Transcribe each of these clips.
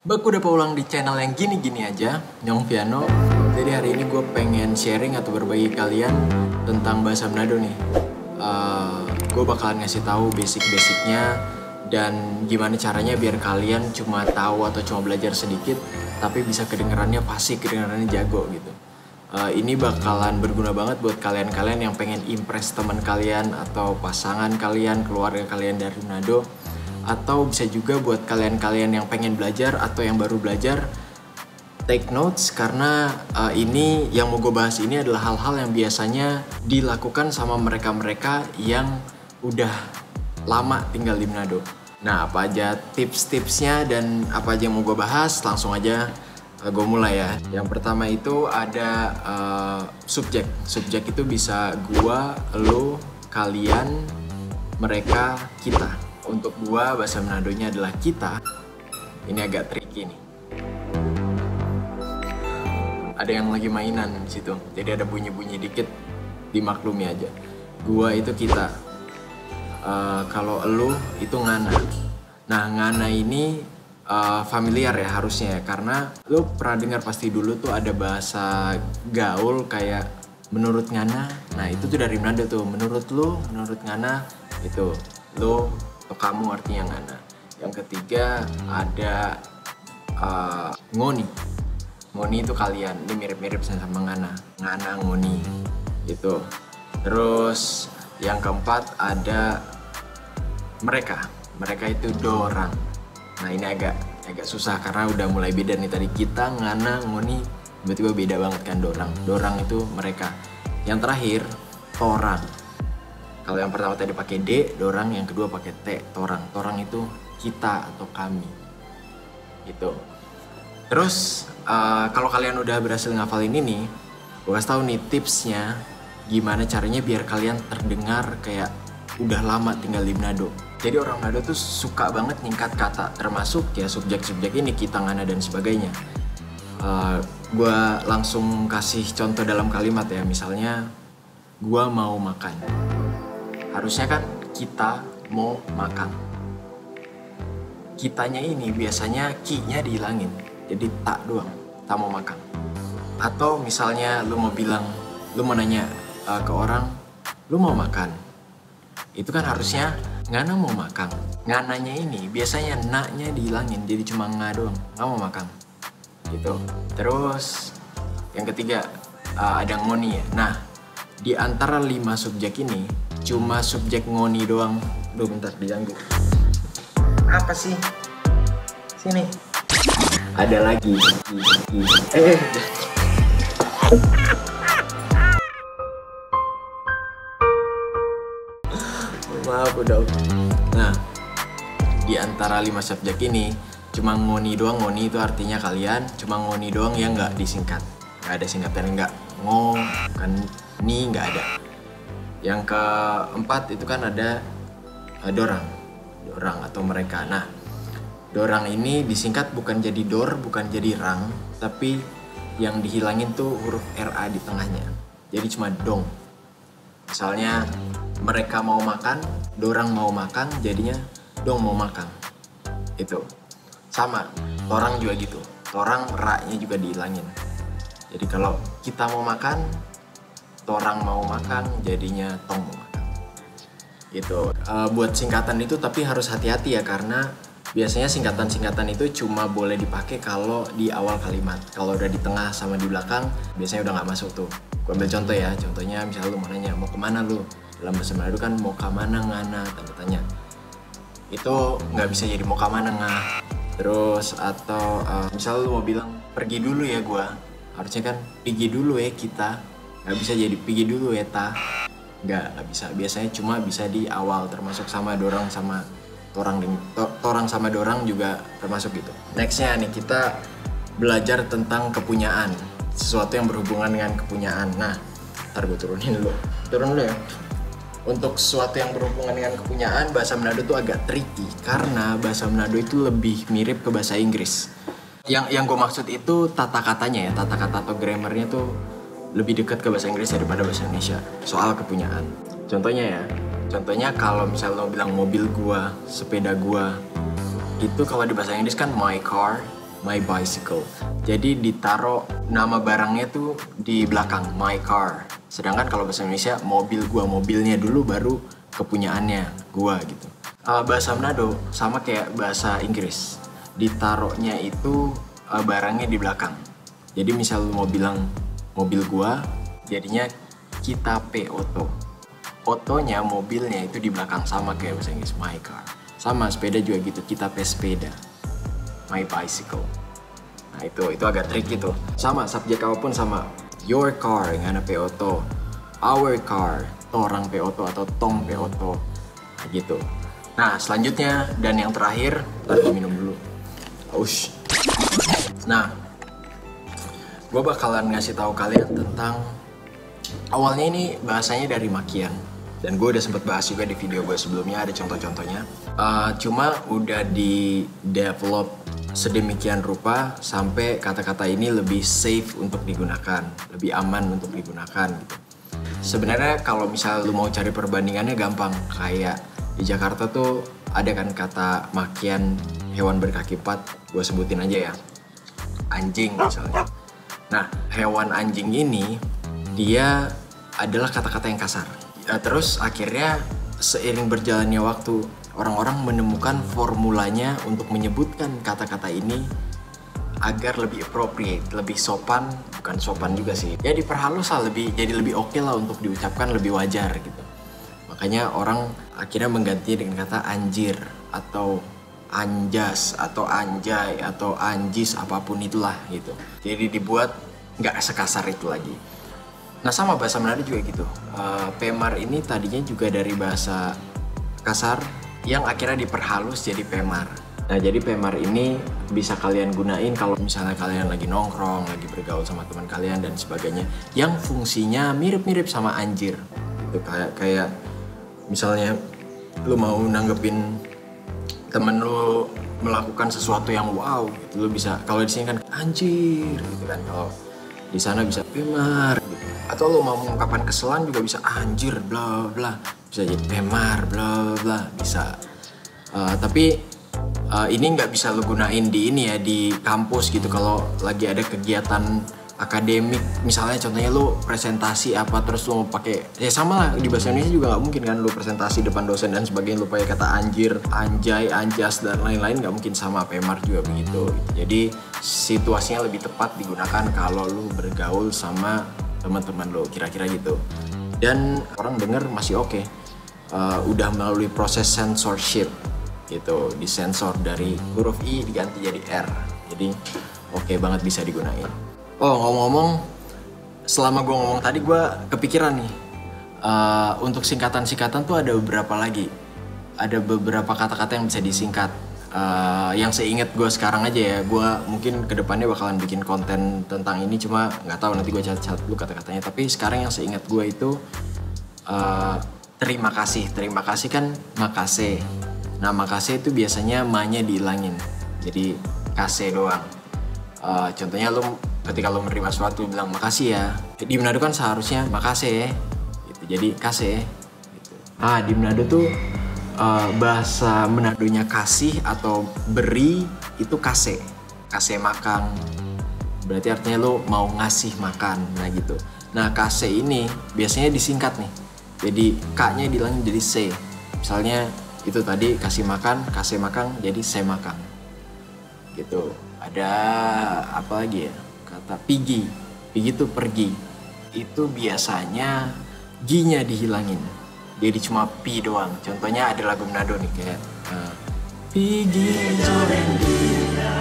Aku udah pulang di channel yang gini-gini aja, Nyong Viano. Jadi hari ini gue pengen sharing atau berbagi kalian tentang bahasa Manado nih. Gue bakalan ngasih tahu basic-basicnya dan gimana caranya biar kalian cuma tahu atau cuma belajar sedikit, tapi bisa kedengarannya fasih, kedengarannya jago gitu. Ini bakalan berguna banget buat kalian-kalian yang pengen impress teman kalian atau pasangan kalian, keluarga kalian dari Manado. Atau bisa juga buat kalian-kalian yang pengen belajar atau yang baru belajar, take notes karena ini yang mau gue bahas ini adalah hal-hal yang biasanya dilakukan sama mereka-mereka yang udah lama tinggal di Manado. Nah, apa aja tips-tipsnya dan apa aja yang mau gue bahas, langsung aja gue mulai ya. Yang pertama itu ada subjek. Subjek itu bisa gua, lo, kalian, mereka, kita. Untuk gua bahasa Manadonya adalah kita. Ini agak tricky nih. Ada yang lagi mainan di situ. Jadi ada bunyi-bunyi dikit, dimaklumi aja. Gua itu kita. Kalau elu itu ngana. Nah, ngana ini familiar ya harusnya ya, karena lu pernah dengar pasti dulu tuh ada bahasa gaul kayak menurut ngana. Nah, itu tuh dari Manado tuh. Menurut lu, menurut ngana itu. Lu atau kamu artinya ngana. Yang ketiga ada ngoni. Ngoni itu kalian. Ini mirip-mirip sama ngana. Ngana, ngoni gitu. Terus yang keempat ada mereka. Mereka itu dorang. Nah, ini agak susah karena udah mulai beda nih, tadi kita, ngana, ngoni, tiba-tiba beda banget kan dorang. Dorang itu mereka. Yang terakhir torang. Kalau yang pertama tadi pakai D, dorang, yang kedua pakai T, torang. Torang itu kita atau kami. Gitu. Terus kalau kalian udah berhasil ngafalin ini, gue kasih tahu nih tipsnya gimana caranya biar kalian terdengar kayak udah lama tinggal di Manado. Jadi orang Manado tuh suka banget ningkat kata, termasuk ya subjek-subjek ini, kita, ngana, dan sebagainya. Gue langsung kasih contoh dalam kalimat ya, misalnya gue mau makan. Harusnya kan kita mau makan. Kitanya ini biasanya ki-nya dihilangin, jadi tak doang, tak mau makan. Atau misalnya lu mau nanya ke orang, lu mau makan. Itu kan harusnya ngana mau makan. Ngananya ini biasanya na-nya dihilangin, jadi cuma nga doang, nggak mau makan. Gitu. Terus yang ketiga ada ngoni ya. Nah, di antara 5 subjek ini cuma subjek ngoni doang. Duh, bentar diganggu. Apa sih? Sini. Ada lagi. Maaf udah. Nah, di antara 5 subjek ini cuma ngoni doang. Ngoni itu artinya kalian. Cuma ngoni doang yang nggak disingkat. Nggak ada singkatan, nggak ngo, kan ni, nggak ada. Yang keempat itu kan ada dorang atau mereka. Nah, dorang ini disingkat bukan jadi dor, bukan jadi rang, tapi yang dihilangin tuh huruf RA di tengahnya. Jadi cuma dong. Misalnya mereka mau makan, dorang mau makan, jadinya dong mau makan. Itu sama, torang juga gitu. Torang ra-nya juga dihilangin. Jadi kalau kita mau makan, torang mau makan, jadinya tong mau makan. Gitu. Buat singkatan itu tapi harus hati-hati ya, karena biasanya singkatan-singkatan itu cuma boleh dipakai kalau di awal kalimat. Kalau udah di tengah sama di belakang, biasanya udah nggak masuk tuh. Gue ambil contoh ya. Contohnya misalnya lu mau nanya, mau kemana lu? Dalam bahasa Manado kan mau kemana, ngana, tanda tanya. Itu nggak bisa jadi mau kemana, ngah. Terus atau misalnya lu mau bilang pergi dulu ya gua. Harusnya kan pergi dulu ya kita. Nggak bisa jadi pergi dulu ya ta. Nggak bisa. Biasanya cuma bisa di awal, termasuk sama dorang sama torang. Torang sama dorang juga termasuk gitu. Nextnya nih, kita belajar tentang kepunyaan. Sesuatu yang berhubungan dengan kepunyaan. Nah, ntar gue turunin dulu. Turun dulu ya. Untuk sesuatu yang berhubungan dengan kepunyaan, bahasa Manado tuh agak tricky. Karena bahasa Manado itu lebih mirip ke bahasa Inggris. Yang gue maksud itu tata katanya ya. Tata kata atau grammarnya tuh lebih dekat ke bahasa Inggris daripada bahasa Indonesia soal kepunyaan. Contohnya kalau misalnya lo bilang mobil gua, sepeda gua, itu kalau di bahasa Inggris kan my car, my bicycle. Jadi ditaro nama barangnya tuh di belakang, my car. Sedangkan kalau bahasa Indonesia mobil gua, mobilnya dulu baru kepunyaannya gua gitu. Bahasa Manado sama kayak bahasa Inggris, ditaruhnya itu barangnya di belakang. Jadi misal lu mau bilang mobil gua, jadinya kita pe oto. Otonya mobilnya itu di belakang, sama kayak bahasa Inggris my car. Sama sepeda juga gitu, kita pe sepeda, my bicycle. Nah itu agak tricky tuh. Sama subjek apapun sama, your car ngana pe oto, our car orang pe oto atau tong pe oto. Nah gitu. Nah selanjutnya dan yang terakhir, tadi minum dulu. Ush. Nah, gue bakalan ngasih tahu kalian tentang, awalnya ini bahasanya dari makian, dan gue udah sempet bahas juga di video gue sebelumnya, ada contoh-contohnya. Cuma udah di develop sedemikian rupa sampai kata-kata ini lebih safe untuk digunakan, lebih aman untuk digunakan gitu. Sebenarnya kalau misal lu mau cari perbandingannya gampang, kayak di Jakarta tuh ada kan kata makian hewan berkaki 4, gue sebutin aja ya, anjing misalnya. Nah, hewan anjing ini dia adalah kata-kata yang kasar. Terus akhirnya seiring berjalannya waktu, orang-orang menemukan formulanya untuk menyebutkan kata-kata ini agar lebih appropriate, lebih sopan, bukan sopan juga sih. Ya diperhalus lah, jadi lebih oke lah untuk diucapkan, lebih wajar gitu. Makanya orang akhirnya mengganti dengan kata anjir atau anjas atau anjay atau anjis, apapun itulah gitu. Jadi dibuat nggak sekasar itu lagi. Nah sama bahasa Manado juga gitu. Pemar ini tadinya juga dari bahasa kasar yang akhirnya diperhalus jadi pemar. Nah jadi pemar ini bisa kalian gunain kalau misalnya kalian lagi nongkrong, lagi bergaul sama teman kalian dan sebagainya, yang fungsinya mirip-mirip sama anjir. Itu kayak misalnya lu mau nanggepin temen lu melakukan sesuatu yang wow gitu, lu bisa, kalau di sini kan anjir gitu kan, kalau di sana bisa pemar gitu. Atau lu mau mengungkapkan kesalahan juga bisa anjir bla bla, bisa jadi pemar bla bla, bisa. Tapi ini nggak bisa lu gunain di ini ya, di kampus gitu, kalau lagi ada kegiatan akademik misalnya, contohnya lu presentasi apa terus lu mau pakai, ya sama lah di bahasa Indonesia juga nggak mungkin kan lu presentasi depan dosen dan sebagainya lu pakai kata anjir, anjay, anjas dan lain-lain, nggak mungkin. Sama pemar juga begitu. Jadi situasinya lebih tepat digunakan kalau lu bergaul sama teman-teman lu, kira-kira gitu. Dan orang denger masih oke. Udah melalui proses censorship gitu, disensor dari huruf I diganti jadi R, jadi oke banget bisa digunain. Oh ngomong-ngomong, selama gue ngomong tadi gue kepikiran nih, untuk singkatan-singkatan tuh ada beberapa lagi, ada beberapa kata-kata yang bisa disingkat. Yang seingat gue sekarang aja ya, gue mungkin kedepannya bakalan bikin konten tentang ini, cuma nggak tahu, nanti gue catat dulu kata-katanya. Tapi sekarang yang seingat gue itu terima kasih. Terima kasih kan makasih. Nah makasih itu biasanya ma-nya dihilangin, jadi kase doang. Contohnya lu ketika lo menerima sesuatu bilang makasih ya. Di Manado kan seharusnya makasih gitu, jadi kasih gitu. Di Manado tuh bahasa Manadonya kasih atau beri itu kase makang, berarti artinya lo mau ngasih makan. Nah gitu. Nah kase ini biasanya disingkat nih, jadi k-nya dihilangin jadi c. Misalnya itu tadi kasih makan, kase makang, jadi se makang gitu. Ada apa lagi ya? Kata pigi itu pergi, itu biasanya G-nya dihilangin, jadi cuma P doang. Contohnya ada lagu Manado nih kayak Pigi Jodendia,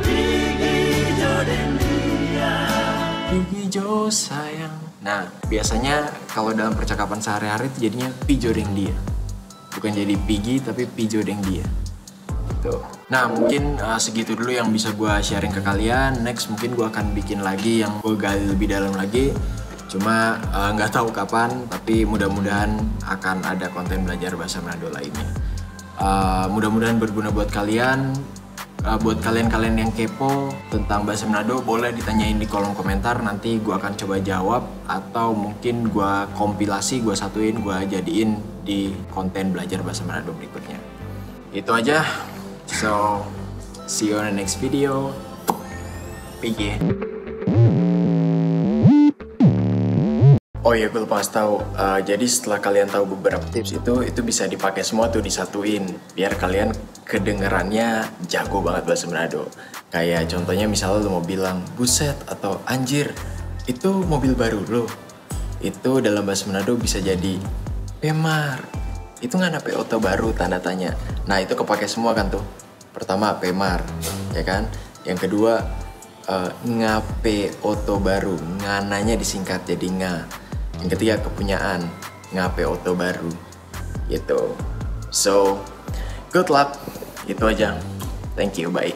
Pigi Jodendia, Pigi Jo sayang. Nah biasanya kalau dalam percakapan sehari-hari itu jadinya Pi Jodeng dia, bukan jadi Pigi tapi Pi Jodeng dia gitu. Nah mungkin segitu dulu yang bisa gue sharing ke kalian. Next mungkin gue akan bikin lagi yang gue gali lebih dalam lagi. Cuma nggak tahu kapan, tapi mudah-mudahan akan ada konten belajar bahasa Manado lainnya. Mudah-mudahan berguna buat kalian. Buat kalian-kalian yang kepo tentang bahasa Manado, boleh ditanyain di kolom komentar. Nanti gue akan coba jawab, atau mungkin gue kompilasi, gue satuin, gue jadiin di konten belajar bahasa Manado berikutnya. Itu aja. So, See you on the next video. PG. Oh iya, gue lupa ngasih tahu. Jadi setelah kalian tahu beberapa tips itu bisa dipakai semua tuh, disatuin biar kalian kedengerannya jago banget bahasa Manado. Kayak contohnya misalnya lo mau bilang buset atau anjir, itu mobil baru lo. Itu dalam bahasa Manado bisa jadi pemar. Itu nggak nape oto baru tanda tanya. Nah itu kepake semua kan tuh. Pertama pemar, ya kan. Yang kedua ngape oto baru, ngananya disingkat jadi nga. Yang ketiga kepunyaan, ngape oto baru gitu. So good luck, itu aja. Thank you, bye.